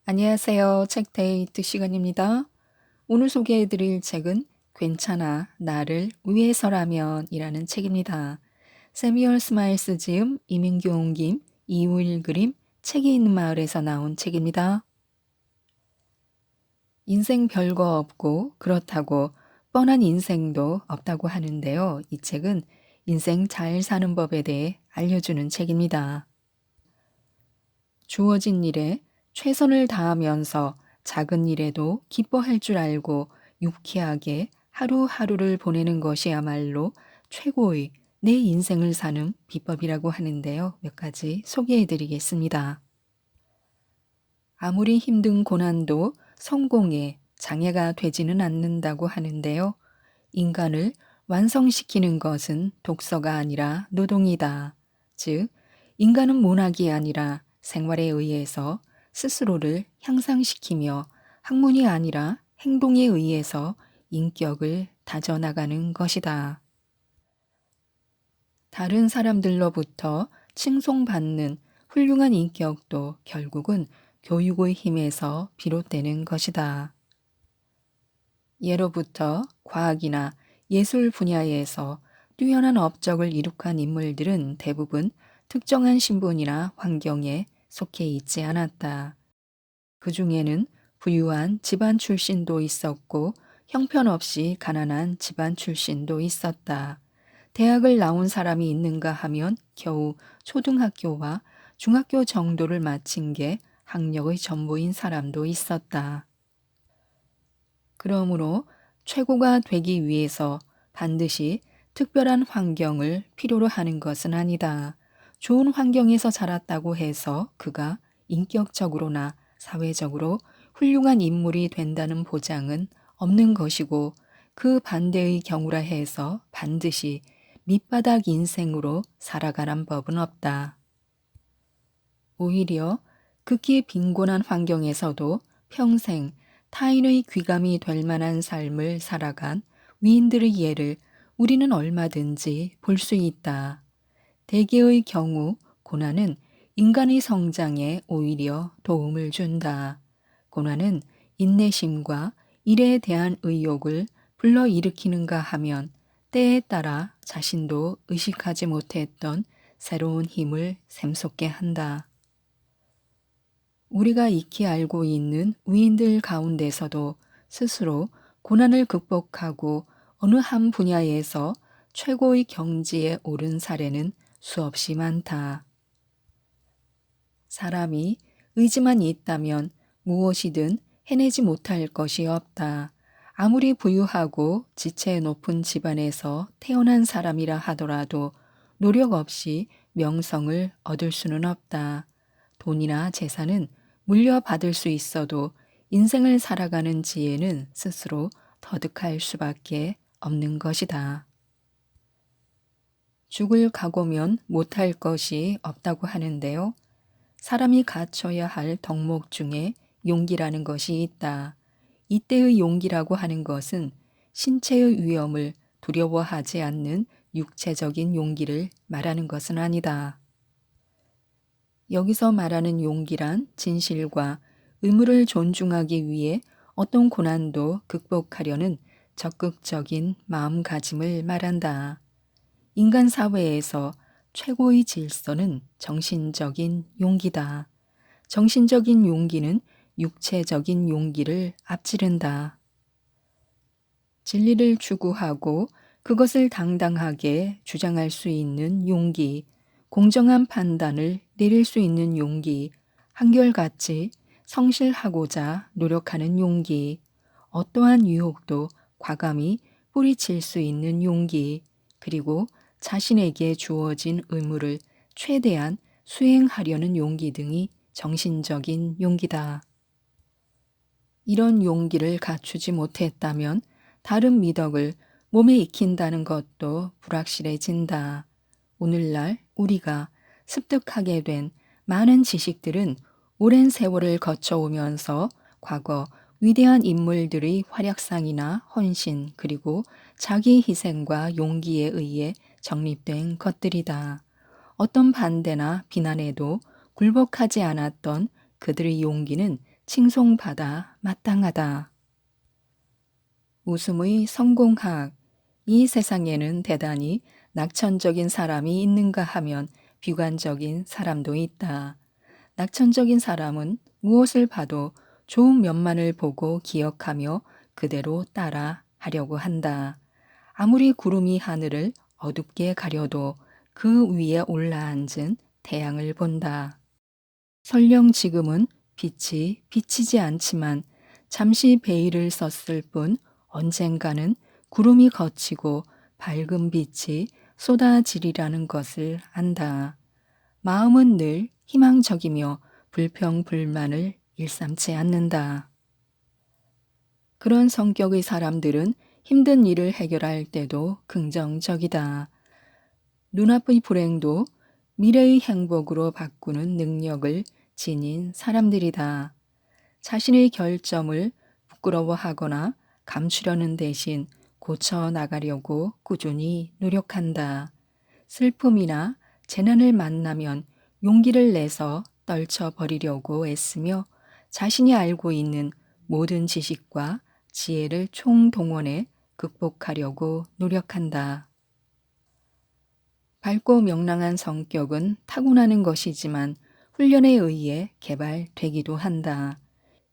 안녕하세요. 책데이트 시간입니다. 오늘 소개해드릴 책은 괜찮아, 나를 위해서라면 이라는 책입니다. 세미얼 스마일스 지음, 이민규 옮김, 이우일 그림, 책이 있는 마을에서 나온 책입니다. 인생 별거 없고 그렇다고 뻔한 인생도 없다고 하는데요. 이 책은 인생 잘 사는 법에 대해 알려주는 책입니다. 주어진 일에 최선을 다하면서 작은 일에도 기뻐할 줄 알고 유쾌하게 하루하루를 보내는 것이야말로 최고의 내 인생을 사는 비법이라고 하는데요. 몇 가지 소개해 드리겠습니다. 아무리 힘든 고난도 성공에 장애가 되지는 않는다고 하는데요. 인간을 완성시키는 것은 독서가 아니라 노동이다. 즉, 인간은 문학이 아니라 생활에 의해서 스스로를 향상시키며 학문이 아니라 행동에 의해서 인격을 다져나가는 것이다. 다른 사람들로부터 칭송받는 훌륭한 인격도 결국은 교육의 힘에서 비롯되는 것이다. 예로부터 과학이나 예술 분야에서 뛰어난 업적을 이룩한 인물들은 대부분 특정한 신분이나 환경에 속해 있지 않았다. 그 중에는 부유한 집안 출신도 있었고 형편없이 가난한 집안 출신도 있었다. 대학을 나온 사람이 있는가 하면 겨우 초등학교와 중학교 정도를 마친 게 학력의 전부인 사람도 있었다. 그러므로 최고가 되기 위해서 반드시 특별한 환경을 필요로 하는 것은 아니다. 좋은 환경에서 자랐다고 해서 그가 인격적으로나 사회적으로 훌륭한 인물이 된다는 보장은 없는 것이고 그 반대의 경우라 해서 반드시 밑바닥 인생으로 살아가란 법은 없다. 오히려 극히 빈곤한 환경에서도 평생 타인의 귀감이 될 만한 삶을 살아간 위인들의 예를 우리는 얼마든지 볼 수 있다. 대개의 경우 고난은 인간의 성장에 오히려 도움을 준다. 고난은 인내심과 일에 대한 의욕을 불러일으키는가 하면 때에 따라 자신도 의식하지 못했던 새로운 힘을 샘솟게 한다. 우리가 익히 알고 있는 위인들 가운데서도 스스로 고난을 극복하고 어느 한 분야에서 최고의 경지에 오른 사례는 수없이 많다. 사람이 의지만 있다면 무엇이든 해내지 못할 것이 없다. 아무리 부유하고 지체 높은 집안에서 태어난 사람이라 하더라도 노력 없이 명성을 얻을 수는 없다. 돈이나 재산은 물려받을 수 있어도 인생을 살아가는 지혜는 스스로 터득할 수밖에 없는 것이다. 죽을 각오면 못할 것이 없다고 하는데요. 사람이 갖춰야 할 덕목 중에 용기라는 것이 있다. 이때의 용기라고 하는 것은 신체의 위험을 두려워하지 않는 육체적인 용기를 말하는 것은 아니다. 여기서 말하는 용기란 진실과 의무를 존중하기 위해 어떤 고난도 극복하려는 적극적인 마음가짐을 말한다. 인간 사회에서 최고의 질서는 정신적인 용기다. 정신적인 용기는 육체적인 용기를 앞지른다. 진리를 추구하고 그것을 당당하게 주장할 수 있는 용기, 공정한 판단을 내릴 수 있는 용기, 한결같이 성실하고자 노력하는 용기, 어떠한 유혹도 과감히 뿌리칠 수 있는 용기, 그리고 자신에게 주어진 의무를 최대한 수행하려는 용기 등이 정신적인 용기다. 이런 용기를 갖추지 못했다면 다른 미덕을 몸에 익힌다는 것도 불확실해진다. 오늘날 우리가 습득하게 된 많은 지식들은 오랜 세월을 거쳐오면서 과거 위대한 인물들의 활약상이나 헌신 그리고 자기 희생과 용기에 의해 정립된 것들이다. 어떤 반대나 비난에도 굴복하지 않았던 그들의 용기는 칭송받아 마땅하다. 웃음의 성공학. 이 세상에는 대단히 낙천적인 사람이 있는가 하면 비관적인 사람도 있다. 낙천적인 사람은 무엇을 봐도 좋은 면만을 보고 기억하며 그대로 따라 하려고 한다. 아무리 구름이 하늘을 어둡게 가려도 그 위에 올라앉은 태양을 본다. 설령 지금은 빛이 비치지 않지만 잠시 베일을 썼을 뿐 언젠가는 구름이 걷히고 밝은 빛이 쏟아지리라는 것을 안다. 마음은 늘 희망적이며 불평불만을 일삼지 않는다. 그런 성격의 사람들은 힘든 일을 해결할 때도 긍정적이다. 눈앞의 불행도 미래의 행복으로 바꾸는 능력을 지닌 사람들이다. 자신의 결점을 부끄러워하거나 감추려는 대신 고쳐 나가려고 꾸준히 노력한다. 슬픔이나 재난을 만나면 용기를 내서 떨쳐버리려고 애쓰며 자신이 알고 있는 모든 지식과 지혜를 총동원해 극복하려고 노력한다. 밝고 명랑한 성격은 타고나는 것이지만 훈련에 의해 개발되기도 한다.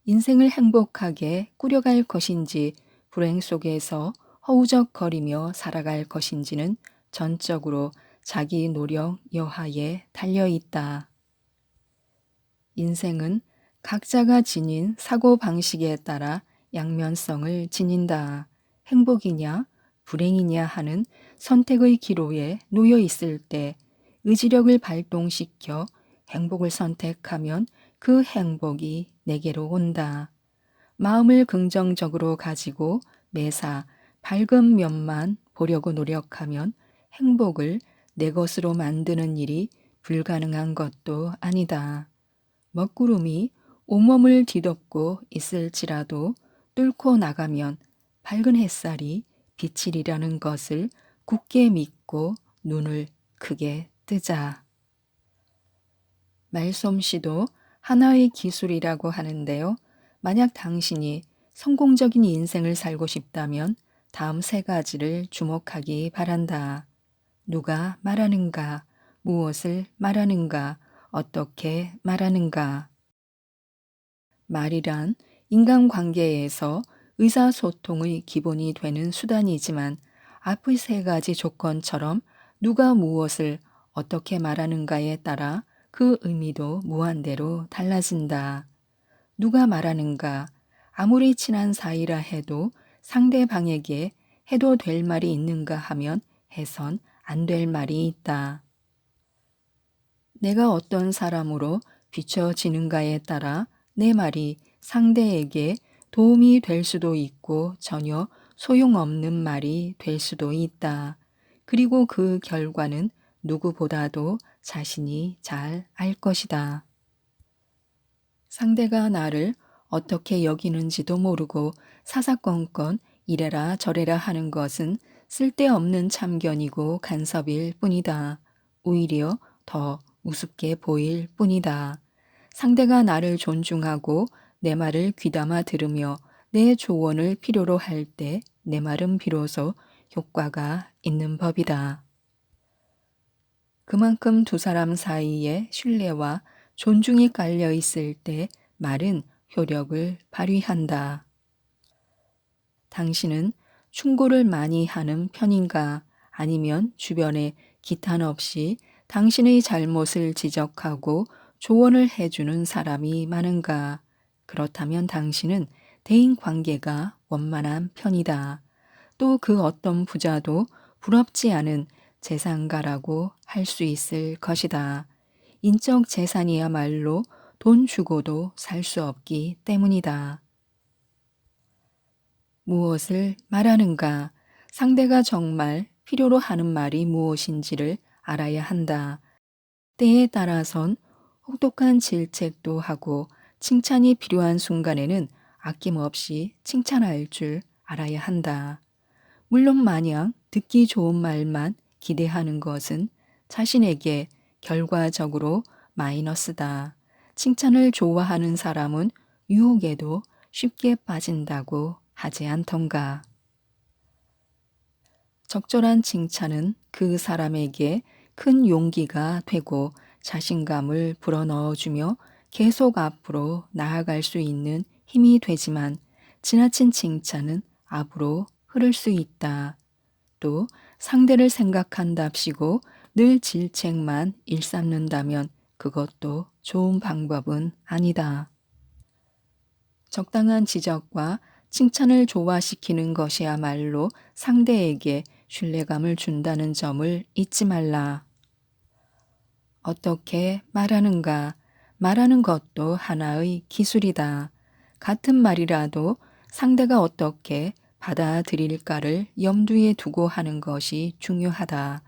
인생을 행복하게 꾸려갈 것인지 불행 속에서 허우적거리며 살아갈 것인지는 전적으로 자기 노력 여하에 달려 있다. 인생은 각자가 지닌 사고 방식에 따라 양면성을 지닌다. 행복이냐 불행이냐 하는 선택의 기로에 놓여 있을 때 의지력을 발동시켜 행복을 선택하면 그 행복이 내게로 온다. 마음을 긍정적으로 가지고 매사 밝은 면만 보려고 노력하면 행복을 내 것으로 만드는 일이 불가능한 것도 아니다. 먹구름이 온몸을 뒤덮고 있을지라도 뚫고 나가면 밝은 햇살이 비치리라는 것을 굳게 믿고 눈을 크게 뜨자. 말솜씨도 하나의 기술이라고 하는데요. 만약 당신이 성공적인 인생을 살고 싶다면 다음 세 가지를 주목하기 바란다. 누가 말하는가, 무엇을 말하는가, 어떻게 말하는가. 말이란 인간관계에서 의사소통의 기본이 되는 수단이지만 앞의 세 가지 조건처럼 누가 무엇을 어떻게 말하는가에 따라 그 의미도 무한대로 달라진다. 누가 말하는가, 아무리 친한 사이라 해도 상대방에게 해도 될 말이 있는가 하면 해선 안 될 말이 있다. 내가 어떤 사람으로 비춰지는가에 따라 내 말이 상대에게 도움이 될 수도 있고 전혀 소용없는 말이 될 수도 있다. 그리고 그 결과는 누구보다도 자신이 잘 알 것이다. 상대가 나를 어떻게 여기는지도 모르고 사사건건 이래라 저래라 하는 것은 쓸데없는 참견이고 간섭일 뿐이다. 오히려 더 우습게 보일 뿐이다. 상대가 나를 존중하고 내 말을 귀담아 들으며 내 조언을 필요로 할 때 내 말은 비로소 효과가 있는 법이다. 그만큼 두 사람 사이에 신뢰와 존중이 깔려 있을 때 말은 효력을 발휘한다. 당신은 충고를 많이 하는 편인가? 아니면 주변에 기탄 없이 당신의 잘못을 지적하고 조언을 해주는 사람이 많은가? 그렇다면 당신은 대인 관계가 원만한 편이다. 또 그 어떤 부자도 부럽지 않은 재산가라고 할 수 있을 것이다. 인적 재산이야말로 돈 주고도 살 수 없기 때문이다. 무엇을 말하는가? 상대가 정말 필요로 하는 말이 무엇인지를 알아야 한다. 때에 따라선 혹독한 질책도 하고 칭찬이 필요한 순간에는 아낌없이 칭찬할 줄 알아야 한다. 물론 마냥 듣기 좋은 말만 기대하는 것은 자신에게 결과적으로 마이너스다. 칭찬을 좋아하는 사람은 유혹에도 쉽게 빠진다고 하지 않던가. 적절한 칭찬은 그 사람에게 큰 용기가 되고 자신감을 불어넣어주며 계속 앞으로 나아갈 수 있는 힘이 되지만 지나친 칭찬은 앞으로 흐를 수 있다. 또 상대를 생각한답시고 늘 질책만 일삼는다면 그것도 좋은 방법은 아니다. 적당한 지적과 칭찬을 조화시키는 것이야말로 상대에게 신뢰감을 준다는 점을 잊지 말라. 어떻게 말하는가? 말하는 것도 하나의 기술이다. 같은 말이라도 상대가 어떻게 받아들일까를 염두에 두고 하는 것이 중요하다.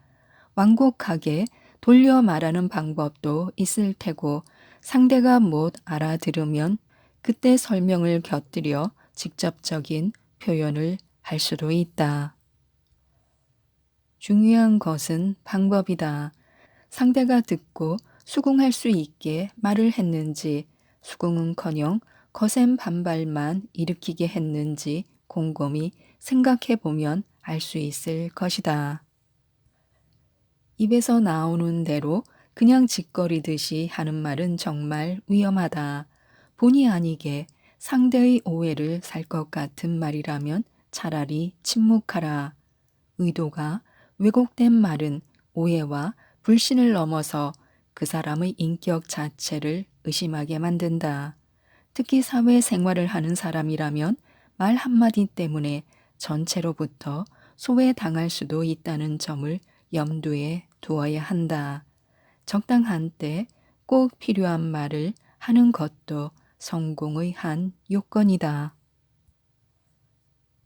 완곡하게 돌려 말하는 방법도 있을 테고 상대가 못 알아들으면 그때 설명을 곁들여 직접적인 표현을 할 수도 있다. 중요한 것은 방법이다. 상대가 듣고 수긍할 수 있게 말을 했는지, 수긍은커녕 거센 반발만 일으키게 했는지 곰곰이 생각해 보면 알 수 있을 것이다. 입에서 나오는 대로 그냥 짓거리듯이 하는 말은 정말 위험하다. 본의 아니게 상대의 오해를 살 것 같은 말이라면 차라리 침묵하라. 의도가 왜곡된 말은 오해와 불신을 넘어서 그 사람의 인격 자체를 의심하게 만든다. 특히 사회생활을 하는 사람이라면 말 한마디 때문에 전체로부터 소외당할 수도 있다는 점을 염두에 두어야 한다. 적당한 때 꼭 필요한 말을 하는 것도 성공의 한 요건이다.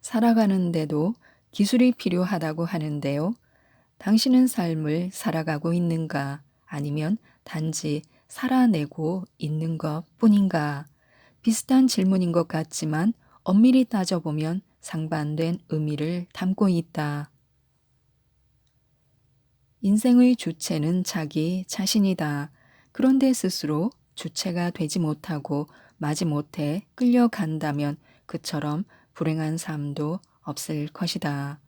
살아가는데도 기술이 필요하다고 하는데요. 당신은 삶을 살아가고 있는가? 아니면 단지 살아내고 있는 것 뿐인가? 비슷한 질문인 것 같지만 엄밀히 따져보면 상반된 의미를 담고 있다. 인생의 주체는 자기 자신이다. 그런데 스스로 주체가 되지 못하고 마지못해 끌려간다면 그처럼 불행한 삶도 없을 것이다.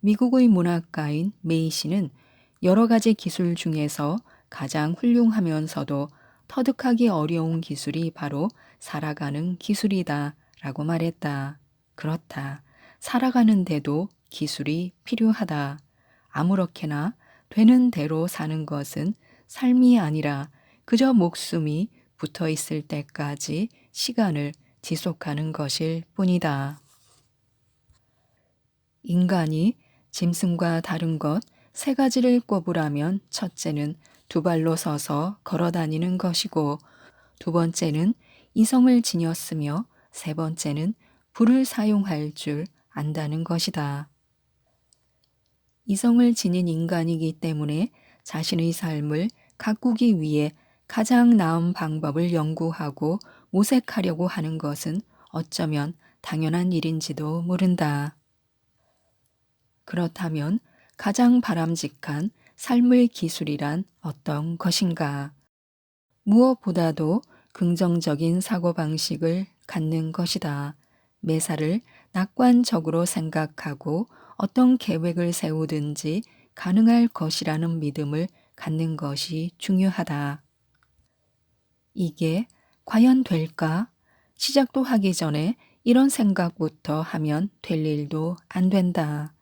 미국의 문학가인 메이 씨는 여러 가지 기술 중에서 가장 훌륭하면서도 터득하기 어려운 기술이 바로 살아가는 기술이다 라고 말했다. 그렇다. 살아가는데도 기술이 필요하다. 아무렇게나 되는 대로 사는 것은 삶이 아니라 그저 목숨이 붙어 있을 때까지 시간을 지속하는 것일 뿐이다. 인간이 짐승과 다른 것 세 가지를 꼽으라면 첫째는 두 발로 서서 걸어 다니는 것이고 두 번째는 이성을 지녔으며 세 번째는 불을 사용할 줄 안다는 것이다. 이성을 지닌 인간이기 때문에 자신의 삶을 가꾸기 위해 가장 나은 방법을 연구하고 모색하려고 하는 것은 어쩌면 당연한 일인지도 모른다. 그렇다면 가장 바람직한 삶의 기술이란 어떤 것인가? 무엇보다도 긍정적인 사고방식을 갖는 것이다. 매사를 낙관적으로 생각하고 어떤 계획을 세우든지 가능할 것이라는 믿음을 갖는 것이 중요하다. 이게 과연 될까? 시작도 하기 전에 이런 생각부터 하면 될 일도 안 된다.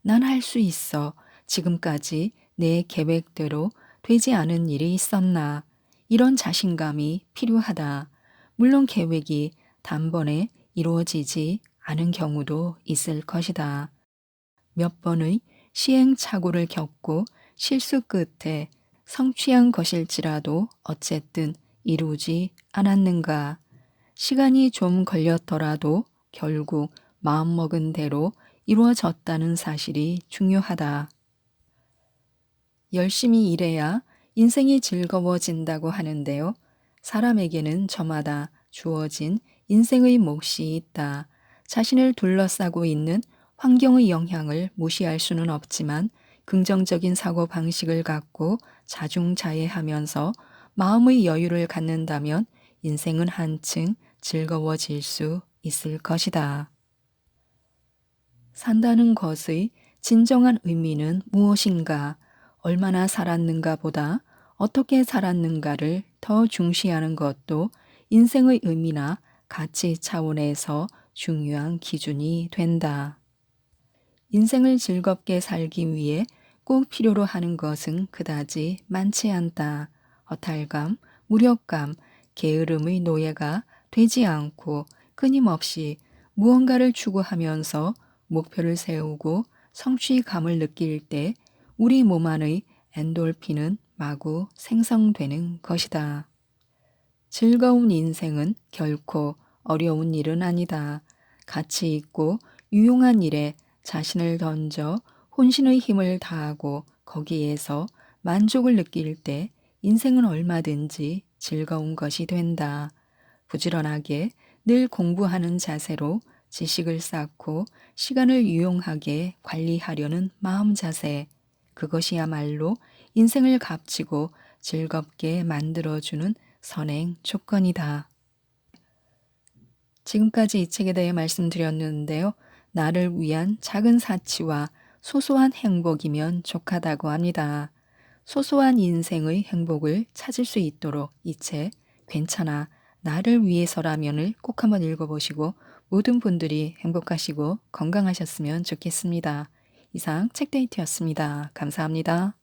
난 할 수 있어. 지금까지 내 계획대로 되지 않은 일이 있었나? 이런 자신감이 필요하다. 물론 계획이 단번에 이루어지지 않은 경우도 있을 것이다. 몇 번의 시행착오를 겪고 실수 끝에 성취한 것일지라도 어쨌든 이루지 않았는가? 시간이 좀 걸렸더라도 결국 마음먹은 대로 이루어졌다는 사실이 중요하다. 열심히 일해야 인생이 즐거워진다고 하는데요. 사람에게는 저마다 주어진 인생의 몫이 있다. 자신을 둘러싸고 있는 환경의 영향을 무시할 수는 없지만 긍정적인 사고 방식을 갖고 자중자애하면서 마음의 여유를 갖는다면 인생은 한층 즐거워질 수 있을 것이다. 산다는 것의 진정한 의미는 무엇인가? 얼마나 살았는가 보다 어떻게 살았는가를 더 중시하는 것도 인생의 의미나 가치 차원에서 중요한 기준이 된다. 인생을 즐겁게 살기 위해 꼭 필요로 하는 것은 그다지 많지 않다. 허탈감, 무력감, 게으름의 노예가 되지 않고 끊임없이 무언가를 추구하면서 목표를 세우고 성취감을 느낄 때 우리 몸 안의 엔돌핀은 마구 생성되는 것이다. 즐거운 인생은 결코 어려운 일은 아니다. 가치 있고 유용한 일에 자신을 던져 혼신의 힘을 다하고 거기에서 만족을 느낄 때 인생은 얼마든지 즐거운 것이 된다. 부지런하게 늘 공부하는 자세로 지식을 쌓고 시간을 유용하게 관리하려는 마음 자세. 그것이야말로 인생을 값지고 즐겁게 만들어주는 선행 조건이다. 지금까지 이 책에 대해 말씀드렸는데요. 나를 위한 작은 사치와 소소한 행복이면 족하다고 합니다. 소소한 인생의 행복을 찾을 수 있도록 이 책 괜찮아 나를 위해서라면을 꼭 한번 읽어보시고 모든 분들이 행복하시고 건강하셨으면 좋겠습니다. 이상 책데이트였습니다. 감사합니다.